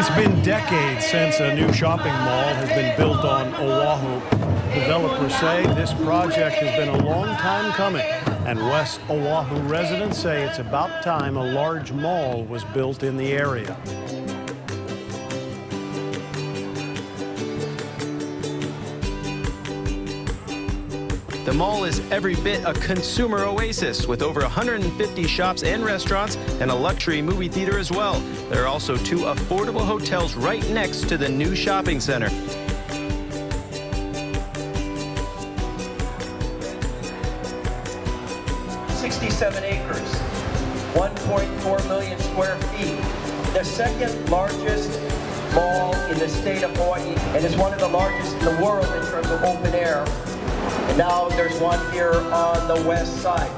It's been decades since a new shopping mall has been built on Oahu. Developers say this project has been a long time coming, and West Oahu residents say it's about time a large mall was built in the area. The mall is every bit a consumer oasis with over 150 shops and restaurants and a luxury movie theater as well. There are also 2 affordable hotels right next to the new shopping center. $67 acres, 1.4 million square feet, the second largest mall in the state of Hawaii, and is one of the largest in the world in terms of open air. And now there's one here on the west side.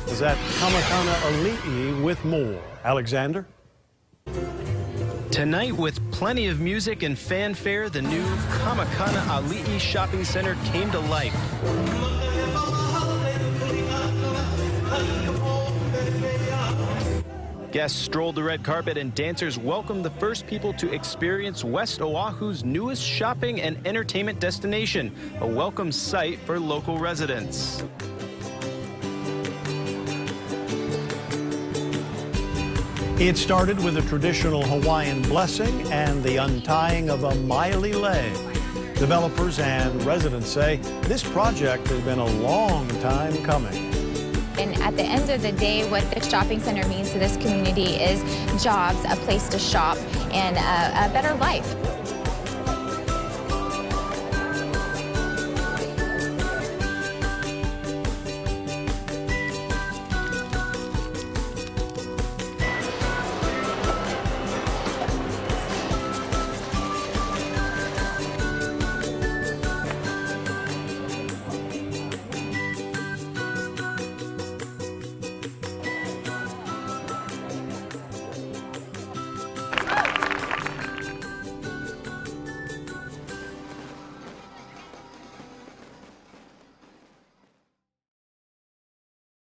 Is that Makana Ali'i with more? Alexander? Tonight, with plenty of music and fanfare, the new Makana Ali'i shopping center came to life. Guests strolled the red carpet and dancers welcomed the first people to experience West Oahu's newest shopping and entertainment destination, a welcome sight for local residents. It started with a traditional Hawaiian blessing and the untying of a maili leg. Developers and residents say this project has been a long time coming. And at the end of the day, what the shopping center means to this community is jobs, a place to shop, and a better life.